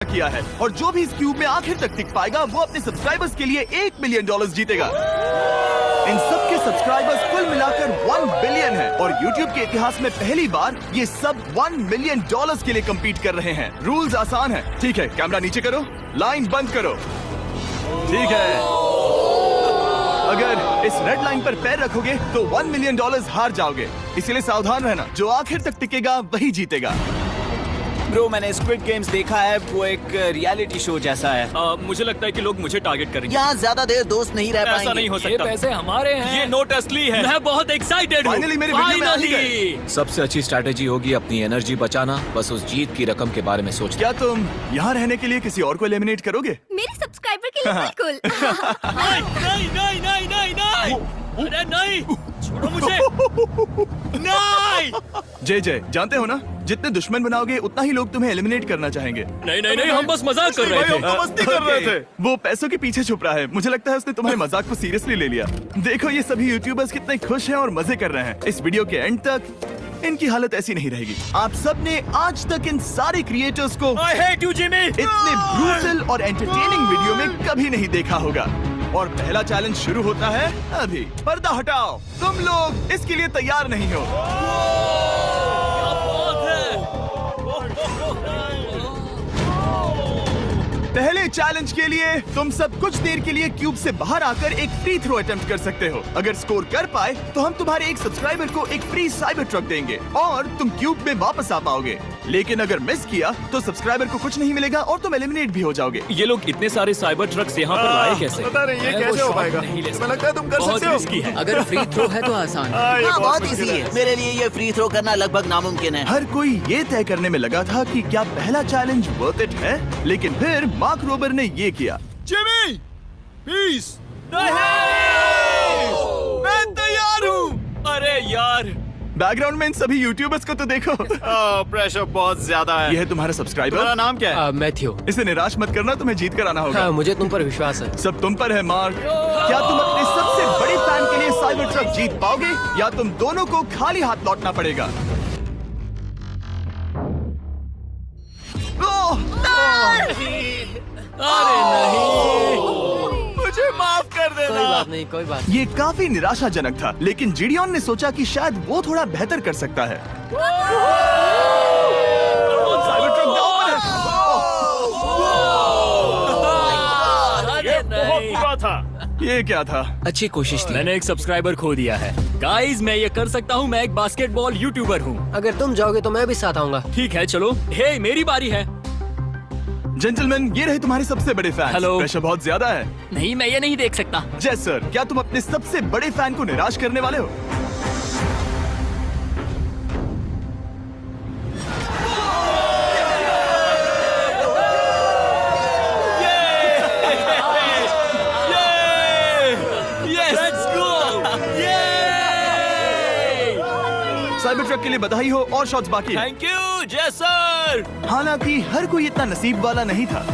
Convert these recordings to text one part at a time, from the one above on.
किया है और जो भी इस क्यूब में आखिर तक टिक पाएगा वो अपने सब्सक्राइबर्स के लिए $1 मिलियन जीतेगा। इन सब के सब्सक्राइबर्स कुल मिलाकर 1 बिलियन है और YouTube के इतिहास में पहली बार ये सब $1 मिलियन के लिए कम्पीट कर रहे हैं। रूल्स आसान है, ठीक है? कैमरा नीचे करो, लाइन बंद करो, ठीक है? अगर इस रेड लाइन पर पैर रखोगे तो $1 मिलियन हार जाओगे, इसीलिए सावधान रहना। जो आखिर तक टिकेगा वही जीतेगा। ब्रो, मैंने स्क्विड गेम्स देखा है, वो एक रियलिटी शो जैसा है। मुझे लगता है कि लोग मुझे टारगेट करेंगे। यहाँ ज्यादा देर दोस्त नहीं रह पाएंगे। ऐसा नहीं हो ये सकता। पैसे हमारे हैं। ये नोट असली है। मैं बहुत एक्साइटेड हूँ। फाइनली मेरे वीडियो में आ ही गए। सबसे अच्छी स्ट्रैटेजी होगी अपनी एनर्जी बचाना, बस उस जीत की रकम के बारे में सोचना। क्या तुम यहाँ रहने के लिए किसी और को एलिमिनेट करोगे? मेरे सब्सक्राइबर के लिए बिल्कुल। नहीं नहीं नहीं नहीं नहीं, अरे नहीं, छोड़ो मुझे। नहीं जय जानते हो ना, जितने दुश्मन बनाओगे उतना ही लोग तुम्हें एलिमिनेट करना चाहेंगे। नहीं नहीं नहीं, हम बस मजाक कर रहे थे। मस्ती कर रहे थे। वो पैसों के पीछे छुप रहा है। मुझे लगता है उसने तुम्हारे मजाक को सीरियसली ले लिया। देखो ये सभी यूट्यूबर्स कितने खुश हैं और मजे कर रहे हैं। इस वीडियो के एंड तक इनकी हालत ऐसी नहीं रहेगी। आप सब ने आज तक इन सारे क्रिएटर्स को I hate you, Jimmy। इतने ब्रूटल और एंटरटेनिंग वीडियो में कभी नहीं देखा होगा। और पहला चैलेंज शुरू होता है अभी। पर्दा हटाओ, तुम लोग इसके लिए तैयार नहीं हो। पहले चैलेंज के लिए तुम सब कुछ देर के लिए क्यूब से बाहर आकर एक फ्री थ्रो अटेम्प्ट कर सकते हो। अगर स्कोर कर पाए तो हम तुम्हारे एक सब्सक्राइबर को एक फ्री साइबर ट्रक देंगे और तुम क्यूब में वापस आ पाओगे। लेकिन अगर मिस किया तो सब्सक्राइबर को कुछ नहीं मिलेगा और तुम एलिमिनेट भी हो जाओगे। ये लोग इतने सारे साइबर ट्रक्स यहाँ पर लाए कैसे? पता नहीं ये कैसे हो पाएगा। तुम्हें लगता है तुम कर बहुत सकते हो? रिस्की है। अगर फ्री थ्रो है तो आसान है। हाँ, बहुत इजी है। मेरे लिए ये फ्री थ्रो करना लगभग नामुमकिन है। हर कोई ये तय करने में लगा था कि क्या पहला चैलेंज वर्थ इट है, लेकिन फिर मार्क रोबर ने ये किया। Jimmy, please. मैं तैयार हूँ। अरे यार, बैकग्राउंड में इन सभी यूट्यूबर्स को तो देखो। प्रेशर बहुत ज्यादा है। ये है तुम्हारा सब्सक्राइबर। तुम्हारा नाम क्या है? मैथ्यू। इसे निराश मत करना, तुम्हें जीत कर आना होगा। हाँ, मुझे तुम पर विश्वास है। सब तुम पर है मार्क। क्या तुम अपने सबसे बड़े फैन के लिए साइबर ट्रक जीत पाओगे या तुम दोनों को खाली हाथ लौटना पड़ेगा? अरे नहीं, मुझे माफ कर कोई देना। बात नहीं, कोई बात। ये काफी निराशाजनक था, लेकिन जिडियन ने सोचा कि शायद वो थोड़ा बेहतर कर सकता है। साइबर ट्रक दांव पर है। अरे नहीं, बुरा था। ये क्या था? अच्छी कोशिश थी। मैंने एक सब्सक्राइबर खो दिया है। गाइस, मैं ये कर सकता हूँ। मैं एक बास्केटबॉल यूट्यूबर हूँ। अगर तुम जाओगे तो मैं भी साथ आऊंगा। ठीक है, चलो। हे, मेरी बारी है। जेंटलमैन, ये रहे तुम्हारे सबसे बड़े फैन। हेलो। प्रेशर बहुत ज्यादा है। नहीं, मैं ये नहीं देख सकता। जय सर, क्या तुम अपने सबसे बड़े फैन को निराश करने वाले हो? साइबर ट्रक के लिए बधाई हो और शॉट्स बाकी है। थैंक यू जय सर। हालांकि हर कोई इतना नसीब वाला नहीं था।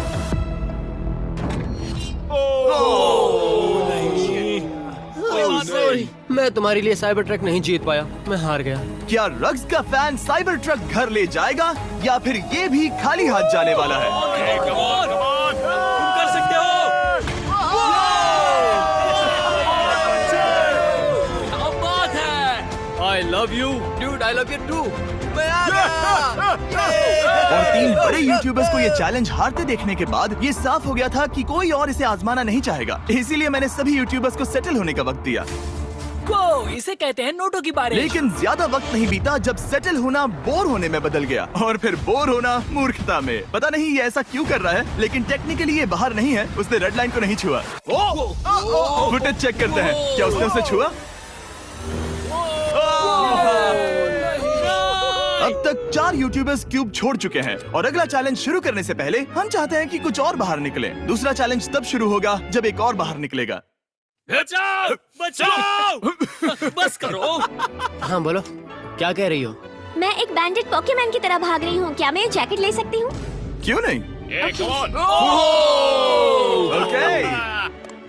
मैं तुम्हारे लिए साइबर ट्रक नहीं जीत पाया, मैं हार गया। क्या रग्स का फैन साइबर ट्रक घर ले जाएगा या फिर ये भी खाली हाथ जाने वाला है? तुम कर सकते हो। क्या बात है। I love you, dude. I love you too. और 3 बड़े यूट्यूबर्स को ये चैलेंज हारते देखने के बाद ये साफ हो गया था कि कोई और इसे आजमाना नहीं चाहेगा। इसीलिए मैंने सभी यूट्यूबर्स को सेटल होने का वक्त दिया। इसे कहते हैं नोटों की बारिश। लेकिन ज्यादा वक्त नहीं बीता जब सेटल होना बोर होने में बदल गया और फिर बोर होना मूर्खता में। पता नहीं ये ऐसा क्यों कर रहा है, लेकिन टेक्निकली ये बाहर नहीं है। उसने रेड लाइन को नहीं छुआ। फुटेज चेक करते हैं, क्या उसने उसे छुआ? अब तक 4 यूट्यूबर्स क्यूब छोड़ चुके हैं और अगला चैलेंज शुरू करने से पहले हम चाहते हैं कि कुछ और बाहर निकले। दूसरा चैलेंज तब शुरू होगा जब एक और बाहर निकलेगा। बचाओ, बचाओ। बस करो। हाँ बोलो, क्या कह रही हो? मैं एक बैंडेड पॉकेमैन की तरह भाग रही हूँ। क्या मैं ये जैकेट ले सकती हूँ? क्यों नहीं? Okay,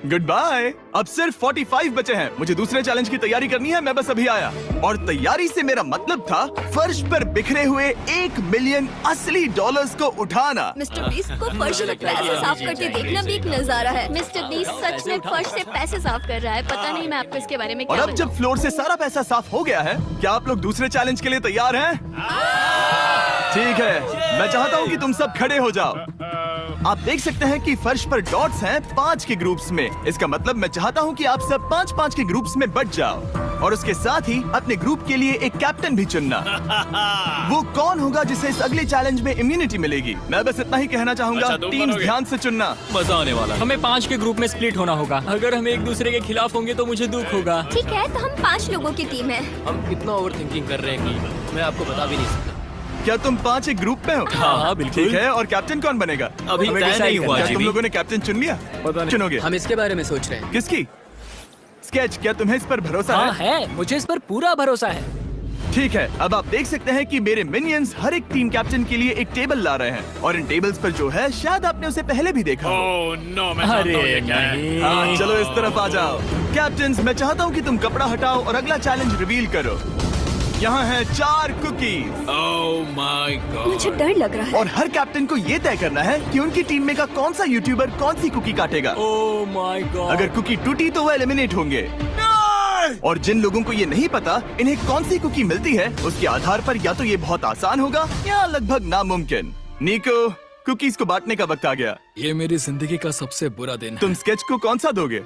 goodbye. अब सिर्फ 45 बचे हैं। मुझे दूसरे चैलेंज की तैयारी करनी है। मैं बस अभी आया। और तैयारी से मेरा मतलब था फर्श पर बिखरे हुए 1 मिलियन असली डॉलर्स को उठाना। मिस्टर बीस्ट को फर्श से पैसे साफ करते देखना भी एक नजारा है। मिस्टर बीस्ट सच में फर्श से पैसे साफ कर रहा है। पता नहीं मैं आपको इसके बारे में और क्या अब जब फ्लोर से सारा पैसा साफ हो गया है, क्या आप लोग दूसरे चैलेंज के लिए तैयार हैं? ठीक है, मैं चाहता हूँ कि तुम सब खड़े हो जाओ। आप देख सकते हैं कि फर्श पर डॉट्स हैं 5 के ग्रुप्स में। इसका मतलब मैं चाहता हूँ कि आप सब 5-5 के ग्रुप्स में बट जाओ और उसके साथ ही अपने ग्रुप के लिए एक कैप्टन भी चुनना। वो कौन होगा जिसे इस अगले चैलेंज में इम्यूनिटी मिलेगी? मैं बस इतना ही कहना चाहूंगा, अच्छा, तुम टीम्स बनोगे। ध्यान से चुनना। मजा आने वाला। हमें 5 के ग्रुप में स्प्लिट होना होगा। अगर हम एक दूसरे के खिलाफ होंगे तो मुझे दुख होगा। ठीक है, तो हम 5 लोगों की टीम है। हम इतना ओवर थिंकिंग कर रहे हैं कि मैं आपको बता भी नहीं सकता। क्या तुम 5 एक ग्रुप में हो? हाँ, बिल्कुल। ठीक है, और कैप्टन कौन बनेगा? अभी हमें तय decide नहीं हुआ क्या जी तुम भी। लोगों ने कैप्टन चुन लिया? चुनोगे? हम इसके बारे में सोच रहे हैं। किसकी? स्केच, क्या तुम्हें इस पर भरोसा हाँ है? है, मुझे इस पर पूरा भरोसा है। ठीक है, अब आप देख सकते हैं कि मेरे मिनियंस हर एक टीम कैप्टन के लिए एक टेबल ला रहे हैं और इन टेबल्स पर जो है शायद आपने उसे पहले भी देखा हो। ओह नो, मैं जानता हूँ ये क्या है। नहीं। हाँ, चलो इस तरफ आ जाओ। कैप्टन्स, मैं चाहता हूँ कि तुम कपड़ा हटाओ और अगला चैलेंज रिवील करो। यहाँ है 4 कुकीज ओह माय गॉड। मुझे डर लग रहा है। और हर कैप्टन को ये तय करना है कि उनकी टीम में का कौन सा यूट्यूबर कौन सी कुकी काटेगा। Oh my God. अगर कुकी टूटी तो वो एलिमिनेट होंगे। और जिन लोगों को ये नहीं पता इन्हें कौन सी कुकी मिलती है, उसके आधार पर या तो ये बहुत आसान होगा या लगभग नामुमकिन। निको, कुकीज को बांटने का वक्त आ गया। ये मेरी जिंदगी का सबसे बुरा दिन है। तुम स्केच को कौन सा दोगे?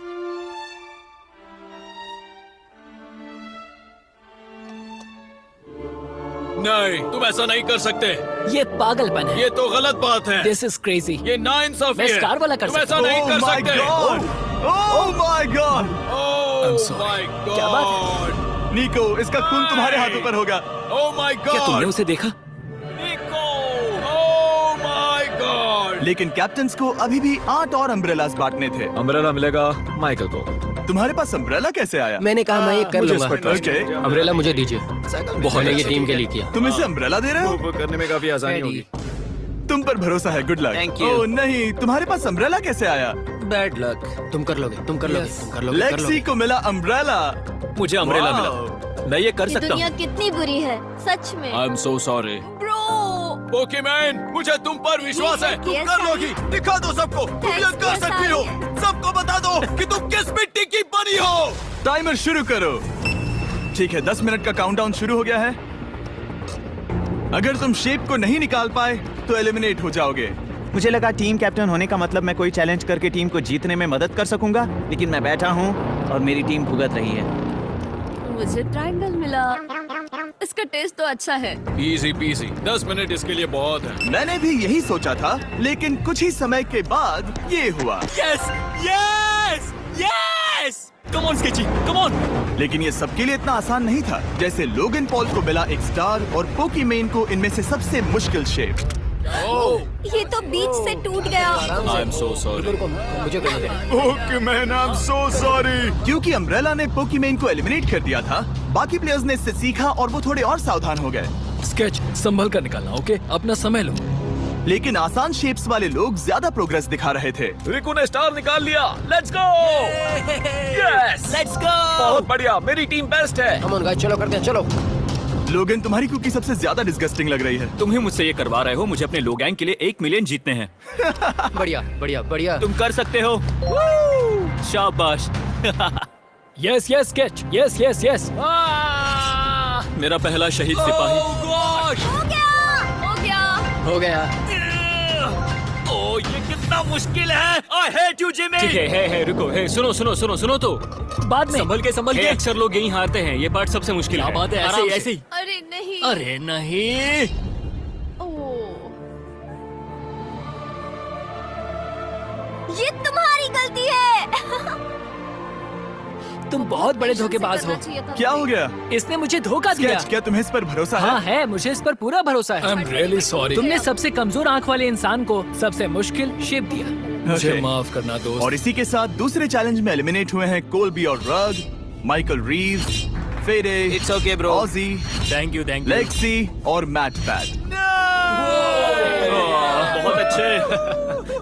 नहीं, तुम ऐसा नहीं कर सकते। ये पागलपन है। ये तो गलत बात है। This is crazy. ये नाइंसाफी मैं है। स्टार वाला कर तुम ऐसा सकता नहीं Oh कर my सकते। God! Oh my God! Oh sorry. My God. क्या बात निको, इसका खून तुम्हारे हाथों पर होगा। Oh my God. क्या तुमने उसे देखा? निको, ओह माय गॉड। लेकिन कैप्टन्स को अभी भी 8 और अम्ब्रेलास बांटने थे। अम्ब्रेला मिलेगा माइकल को। तुम्हारे पास अम्ब्रेला कैसे आया? मैंने कहा मैं ये कर मुझे लूंगा। इस पर trust है। Okay. अम्ब्रेला मुझे दीजिए। मैंने ये टीम के लिए किया। तुम इसे अम्ब्रेला दे रहे हो? वो करने में काफी आसानी होगी। तुम पर भरोसा है, गुड लक। Thank you. ओह नहीं, तुम्हारे पास अम्ब्रेला कैसे आया? Bad luck. तुम कर लोगे, तुम कर लोगे, तुम कर लोगे, कर लेक्सी लोगे। को मिला अम्ब्रेला। मुझे अम्ब्रेला Wow. मिला। मैं ये कर ये सकता दुनिया हूँ। कितनी बुरी है, सच में। I am so sorry. Bro, Pokemon, मुझे तुम पर विश्वास है। तुम Yes, कर I लोगी। दिखा दो सबको। तुम ये Thanks, कर yes, सकती हो। I सबको बता दो कि तुम किस मिट्टी की बनी हो। टाइमर शुरू करो। ठीक है, 10 मिनट का काउंटडाउन शुरू हो गया है। अगर तुम शेप को नहीं निकाल पाए तो एलिमिनेट हो जाओगे। मुझे लगा टीम कैप्टन होने का मतलब मैं कोई चैलेंज करके टीम को जीतने में मदद कर सकूंगा, लेकिन मैं बैठा हूँ और मेरी टीम भुगत रही है। मुझे ट्रायंगल मिला। इसका टेस्ट तो अच्छा है। Easy PC. 10 मिनट इसके लिए बहुत है। मैंने भी यही सोचा था, लेकिन कुछ ही समय के बाद ये हुआ। Yes yes yes. Come on sketchy, come on. लेकिन ये सबके लिए इतना आसान नहीं था। जैसे लोगन पॉल को मिला एक स्टार और पोकीमेन को इनमें से सबसे मुश्किल शेप। ये तो बीच से टूट गया। आई एम सो सॉरी। मुझे करने दे। पोकीमेन, आई एम सो सॉरी। क्योंकि अम्ब्रेला ने पोकीमेन को एलिमिनेट कर दिया था, बाकी प्लेयर्स ने इससे सीखा और वो थोड़े और सावधान हो गए। स्केच संभल कर निकालना, ओके? अपना समय लो। लेकिन आसान शेप्स वाले लोग ज्यादा प्रोग्रेस दिखा रहे थे। रिकू ने स्टार निकाल लिया। Let's go. Yes, let's go. बहुत बढ़िया। मेरी टीम बेस्ट है। कम ऑन गाइस, चलो करते हैं, चलो। लोगन, तुम्हारी कुकी सबसे ज्यादा डिस्गस्टिंग लग रही है। तुम ही मुझसे ये करवा रहे हो। मुझे अपने लो गैंग के लिए 1 मिलियन जीतने हैं। बढ़िया, बढ़िया, बढ़िया। तुम कर सकते हो। शाबाश। Yes yes sketch, yes yes yes. मेरा पहला शहीद सिपाही। हो गया। हो गया। ओह, ये कितना मुश्किल है। I hate you, Jimmy। ठीक है, रुको। है, सुनो तो। बाद में संभल के अक्सर लोग यही हारते हैं। ये पार्ट सबसे मुश्किल है। बात है, ऐसे ही। अरे नहीं। अरे नहीं। ओह, ये तुम्हारी गलती है। तुम बहुत बड़े धोखेबाज हो। क्या हो गया? इसने मुझे धोखा दिया। स्केच, क्या तुम्हें इस पर भरोसा है? हाँ है, मुझे इस पर पूरा भरोसा है। I am really sorry. तुमने सबसे कमजोर आंख वाले इंसान को सबसे मुश्किल शेप दिया। मुझे Okay. माफ करना दोस्त। और इसी के साथ दूसरे चैलेंज में एलिमिनेट हुए हैं कोलबी और रग, माइकल रीव्स, फेरे, It's okay, bro. ऑजी, थैंक यू। लेक्सी और मैट पैट। बहुत अच्छे।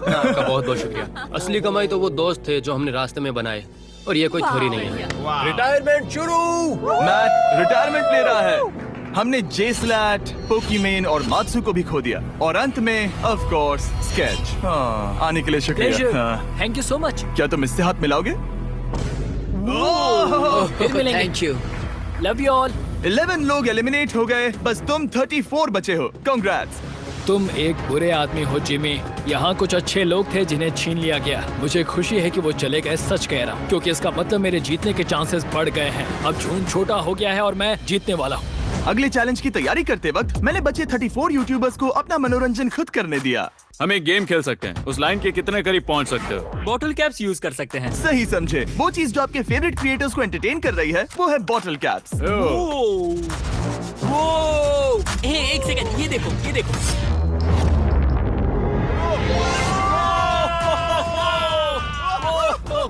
आपका बहुत बहुत शुक्रिया। असली कमाई तो वो दोस्त थे जो हमने रास्ते में बनाए, और ये कोई थोड़ी नहीं है। रिटायरमेंट शुरू। मैट रिटायरमेंट ले रहा है। हमने जेस्लैट, पोकीमेन और मात्सु को भी खो दिया, और अंत में ऑफ कोर्स स्केच। आने के लिए शुक्रिया। हाँ। Thank you so much. क्या तुम इससे हाथ मिलाओगे? फिर मिलेंगे। Thank you. Love you all. 11 लोग एलिमिनेट हो गए, बस तुम 34 बचे हो। कांग्रेट्स। तुम एक बुरे आदमी हो जिमी। यहाँ कुछ अच्छे लोग थे जिन्हें छीन लिया गया। मुझे खुशी है कि वो चले गए, सच कह रहा हूँ, क्योंकि इसका मतलब मेरे जीतने के चांसेस बढ़ गए हैं। अब झूठ छोटा हो गया है और मैं जीतने वाला हूँ। अगले चैलेंज की तैयारी करते वक्त मैंने बचे 34 यूट्यूबर्स को अपना मनोरंजन खुद करने दिया। हम एक गेम खेल सकते हैं। उस लाइन के कितने करीब पहुंच सकते हो? बॉटल कैप्स यूज कर सकते हैं। सही समझे। वो चीज जो आपके फेवरेट क्रिएटर्स को एंटरटेन कर रही है वो है बॉटल कैप्स। एक सेकंड, ये देखो, ये देखो।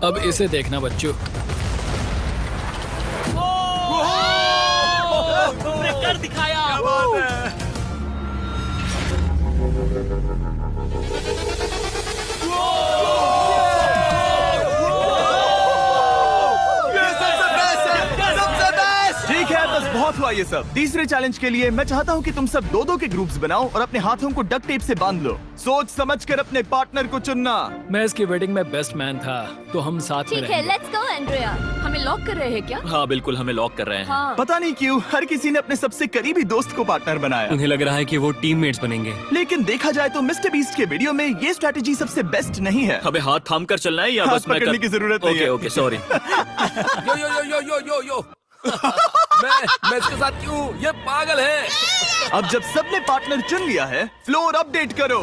अब इसे देखना बच्चों। तुमने कर दिखाया। ठीक है, बस बहुत हुआ ये सब। तीसरे चैलेंज के लिए मैं चाहता हूँ कि तुम सब दो के ग्रुप्स बनाओ और अपने हाथों को डक्ट टेप से बांध लो। सोच समझ कर अपने पार्टनर को चुनना। मैं इसकी वेडिंग में बेस्ट मैन था, तो हम साथ में ठीक है, रहेंगे। Let's go Andrea. हमें लॉक कर रहे हैं क्या? हाँ बिल्कुल, हमें लॉक कर रहे हैं। हाँ। पता नहीं क्यों हर किसी ने अपने सबसे करीबी दोस्त को पार्टनर बनाया। उन्हें लग रहा है कि वो टीममेट्स बनेंगे। लेकिन देखा जाए तो मिस्टर बीस्ट के वीडियो में ये स्ट्रेटेजी सबसे बेस्ट नहीं है। हमें हाथ थाम कर चलना है या हाथ बस मैं पकड़ने की जरूरत नहीं है। Okay, sorry. यो यो यो यो यो यो यो मैं इसके साथ क्यों? ये पागल है। अब जब सबने पार्टनर चुन लिया है, फ्लोर अपडेट करो।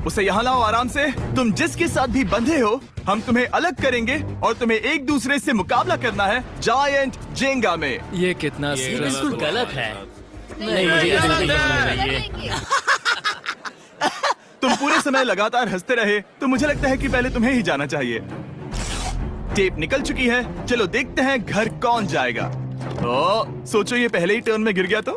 उसे यहाँ लाओ आराम से। तुम जिसके साथ भी बंधे हो, हम तुम्हें अलग करेंगे और तुम्हें एक दूसरे से मुकाबला करना है जायंट जेंगा में। ये कितना बिल्कुल गलत है। नहीं, मुझे ये बिल्कुल नहीं चाहिए। तुम पूरे समय लगातार हंसते रहे, तो मुझे लगता है कि पहले तुम्हें ही जाना चाहिए। टेप निकल चुकी है, चलो देखते हैं घर कौन जाएगा। सोचो ये पहले ही टर्न में गिर गया तो।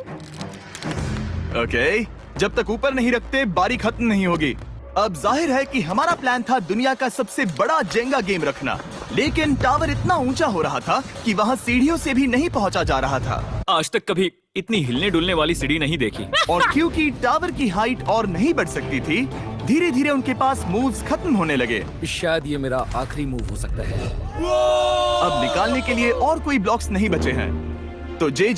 ओके, जब तक ऊपर नहीं रखते बारी खत्म नहीं होगी। अब जाहिर है कि हमारा प्लान था दुनिया का सबसे बड़ा जेंगा गेम रखना, लेकिन टावर इतना ऊंचा हो रहा था कि वहाँ सीढ़ियों से भी नहीं पहुँचा जा रहा था। आज तक कभी इतनी हिलने डुलने वाली सीढ़ी नहीं देखी। और क्योंकि टावर की हाइट और नहीं बढ़ सकती थी, धीरे धीरे उनके पास मूव्स खत्म होने लगे। शायद ये मेरा आखिरी मूव हो सकता है। अब निकालने के लिए और कोई ब्लॉक्स नहीं बचे हैं। तो जे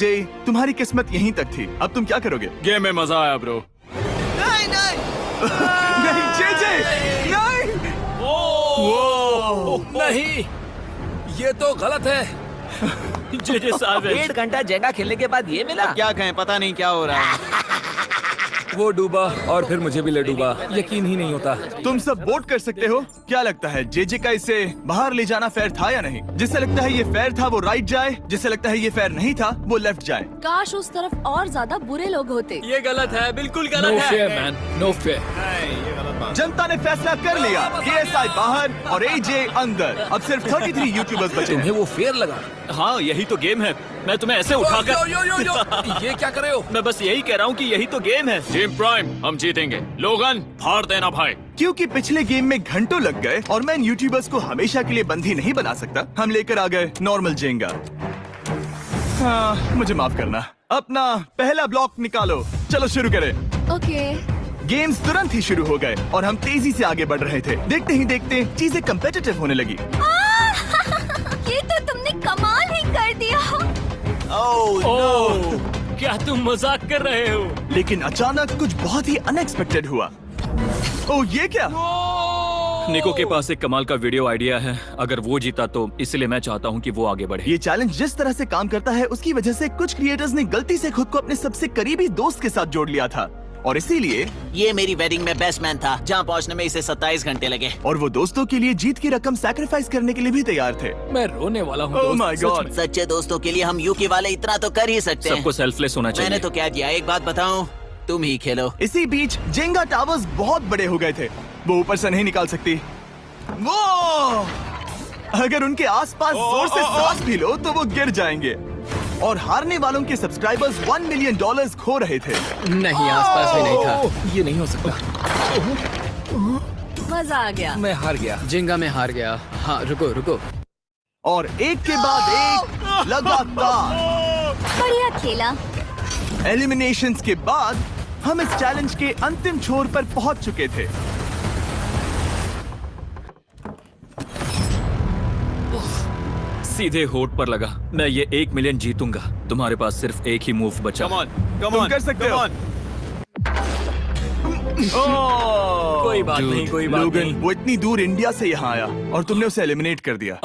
तुम्हारी किस्मत यहीं तक थी। अब तुम क्या करोगे? गेम में मजा आया ब्रो। नहीं जे नहीं। नहीं, ये तो गलत है। जे साहब 1.5 घंटा जेंगा खेलने के बाद ये मिला। क्या कहें, पता नहीं क्या हो रहा है। वो डूबा और फिर मुझे भी ले डूबा। यकीन ही नहीं होता। तुम सब वोट कर सकते हो। क्या लगता है जे का इसे बाहर ले जाना फेयर था या नहीं? जिसे लगता है ये फेयर था वो राइट जाए, जिसे लगता है ये फेयर नहीं था वो लेफ्ट जाए। काश उस तरफ और ज्यादा बुरे लोग होते। ये गलत है, बिल्कुल नो गलत है। Fair man, no fair. जनता ने फैसला कर लिया। KSI बाहर और AJ अंदर। अब सिर्फ 33 यूट्यूबर्स बचे तुम्हें हैं। वो फेयर लगा? हाँ, यही तो गेम है। मैं तुम्हें ऐसे उठाकर यो यो यो यो, ये क्या कर रहे हो? मैं बस यही कह रहा हूँ कि यही तो गेम है। टीम प्राइम, हम जीतेंगे। लोगन, फाड़ देना भाई। क्योंकि पिछले गेम में घंटों लग गए और मैं इन यूट्यूबर्स को हमेशा के लिए बंदी नहीं बना सकता, हम लेकर आ गए नॉर्मल जेंगा। हाँ, मुझे माफ करना। अपना पहला ब्लॉक निकालो। चलो शुरू करें। ओके। गेम्स तुरंत ही शुरू हो गए और हम तेजी से आगे बढ़ रहे थे। देखते ही देखते चीजें कम्पिटिटिव होने लगी। ये तो तुमने कमाल ही कर दिया। ओह, क्या तुम मजाक कर रहे हो? लेकिन अचानक कुछ बहुत ही अनएक्सपेक्टेड हुआ। ओह, ये क्या? निको के पास एक कमाल का वीडियो आइडिया है। अगर वो जीता तो इसलिए मैं चाहता हूँ कि वो आगे बढ़े। ये चैलेंज जिस तरह से काम करता है उसकी वजह से कुछ क्रिएटर्स ने गलती से खुद को अपने सबसे करीबी दोस्त के साथ जोड़ लिया था, और इसीलिए ये मेरी वेडिंग में बेस्ट मैन था, जहाँ पहुँचने में इसे 27 घंटे लगे। और वो दोस्तों के लिए जीत की रकम सैक्रिफाइस करने के लिए भी तैयार थे। मैं रोने वाला हूँ। ओह माय दोस्त, सच गॉड। में। सच्चे दोस्तों के लिए हम यूकी वाले इतना तो कर ही सकते हैं। सबको सेल्फलेस होना चाहिए। मैंने तो क्या किया, एक बात बताऊं, तुम ही खेलो। इसी बीच जेंगा टावर्स बहुत बड़े हो गए थे। वो ऊपर से नहीं निकाल सकती। वो अगर उनके आसपास जोर से सांस भी लो तो वो गिर जाएंगे। और हारने वालों के सब्सक्राइबर्स $1 मिलियन खो रहे थे। नहीं, आसपास में नहीं था। ये नहीं हो सकता। मजा आ गया। मैं हार गया, जिंगा में हार गया। हाँ, रुको। और एक के बाद एक लगातार बढ़िया खेला। एलिमिनेशंस के बाद हम इस चैलेंज के अंतिम छोर पर पहुंच चुके थे। सीधे होठ पर लगा। मैं ये 1 मिलियन जीतूंगा। तुम्हारे पास सिर्फ एक ही मूव बचा। तुम कर सकते हो। कोई बात नहीं, कोई बात लोगन, नहीं। वो इतनी दूर इंडिया से यहाँ आया और तुमने उसे एलिमिनेट कर दिया।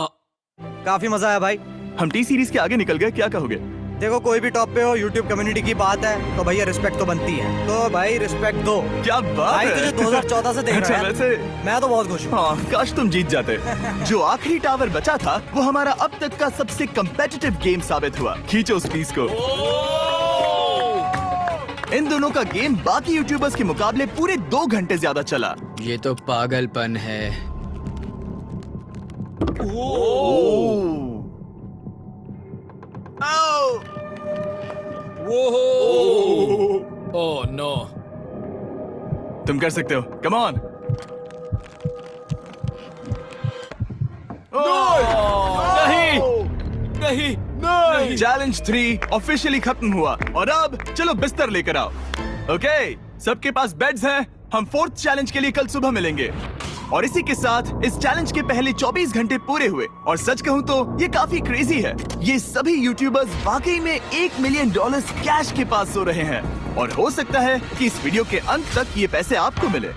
काफी मजा आया भाई। हम टी सीरीज के आगे निकल गए, क्या कहोगे? देखो, कोई भी टॉप पे हो, यूट्यूब कम्युनिटी की बात है तो भैया रिस्पेक्ट तो बनती है। तो भाई रिस्पेक्ट दो। क्या बात भाई है। तुझे 2014 से देख रहा है। वैसे मैं तो बहुत खुश हूँ। हाँ, काश तुम जीत जाते। जो आखिरी टावर बचा था वो हमारा अब तक का सबसे कम्पेटिटिव गेम साबित हुआ। खींचो उस पीस को। इन दोनों का गेम बाकी यूट्यूबर्स के मुकाबले पूरे 2 घंटे ज्यादा चला। ये तो पागलपन है। Oh no. तुम कर सकते हो, कम ऑन। नहीं। चैलेंज 3 ऑफिशियली खत्म हुआ और अब चलो बिस्तर लेकर आओ। ओके, सबके पास बेड्स हैं। हम 4th चैलेंज के लिए कल सुबह मिलेंगे। और इसी के साथ इस चैलेंज के पहले 24 घंटे पूरे हुए और सच कहूं तो ये काफी क्रेजी है। ये सभी यूट्यूबर्स वाकई में $1 मिलियन कैश के पास सो रहे हैं और हो सकता है कि इस वीडियो के अंत तक ये पैसे आपको मिले।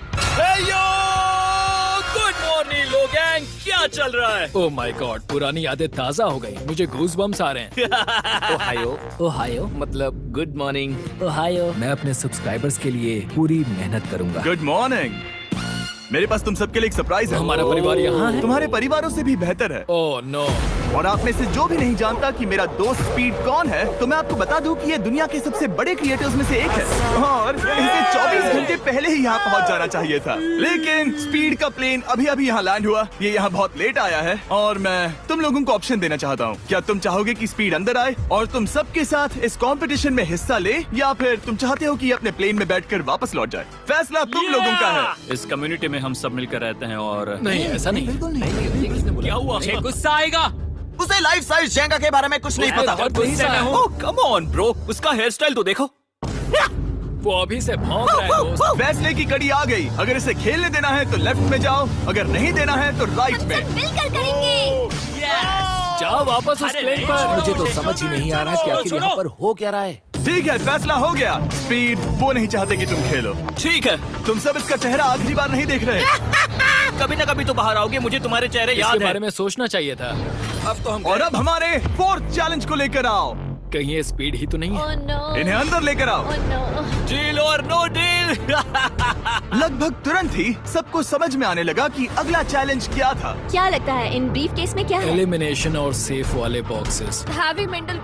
गुड मॉर्निंग लोगैंग, क्या चल रहा है? ओह माय गॉड, पुरानी यादें ताजा हो गई। मुझे गूज़बम्स आ रहे हैं। ओहायो मतलब गुड मॉर्निंग। ओहायो। मैं अपने सब्सक्राइबर्स के लिए पूरी मेहनत करूंगा। Good morning. मेरे पास तुम सबके लिए एक सरप्राइज है। हमारा परिवार यहाँ है। तुम्हारे परिवारों से भी बेहतर है। Oh no. और आप में से जो भी नहीं जानता कि मेरा दोस्त स्पीड कौन है, तो मैं आपको बता दूं कि ये दुनिया के सबसे बड़े क्रिएटर्स में से एक है और इसे 24 घंटे पहले ही यहाँ पहुँच जाना चाहिए था। लेकिन स्पीड का प्लेन अभी यहाँ लैंड हुआ। ये यहाँ बहुत लेट आया है और मैं तुम लोगों को ऑप्शन देना चाहता हूँ। क्या तुम चाहोगे कि स्पीड अंदर आए और तुम सबके साथ इस कंपटीशन में हिस्सा ले, या फिर तुम चाहते हो कि ये अपने प्लेन में बैठकर वापस लौट जाए? फैसला तुम लोगों का है। इस कम्युनिटी में हम सब मिलकर रहते हैं और नहीं, ऐसा नहीं। क्या हुआ? मुझे गुस्सा आएगा। उसे लाइफ साइज जेंगा के बारे में कुछ नहीं पता। बहुत गुस्से में हूँ। कम ऑन ब्रो, उसका हेयर स्टाइल तो देखो। वो अभी से भौंक रहा है दोस्त। फैसले की कड़ी आ गई। अगर इसे खेलने देना है तो लेफ्ट में जाओ, अगर नहीं देना है तो राइट में। मिलकर करेंगे। जाओ वापस उस प्लेन पर। मुझे तो समझ ही नहीं आ रहा कि आखिर यहाँ पर हो क्या रहा है। ठीक है, फैसला हो गया। स्पीड वो नहीं चाहते कि तुम खेलो। ठीक है, तुम सब इसका चेहरा आखिरी बार नहीं देख रहे। कभी ना कभी तो बाहर आओगे, मुझे तुम्हारे चेहरे याद इसके है। बारे में सोचना चाहिए था। अब तो हम और अब हमारे 4th चैलेंज को लेकर आओ। कहीं ये स्पीड ही तो नहीं है। Oh no. इन्हें अंदर लेकर आओ। Oh no. डील और नो डील। लगभग तुरंत ही सबको समझ में आने लगा कि अगला चैलेंज क्या था। क्या लगता है इन ब्रीफ केस में क्या है? एलिमिनेशन और सेफ वाले बॉक्सेस। Heavy mental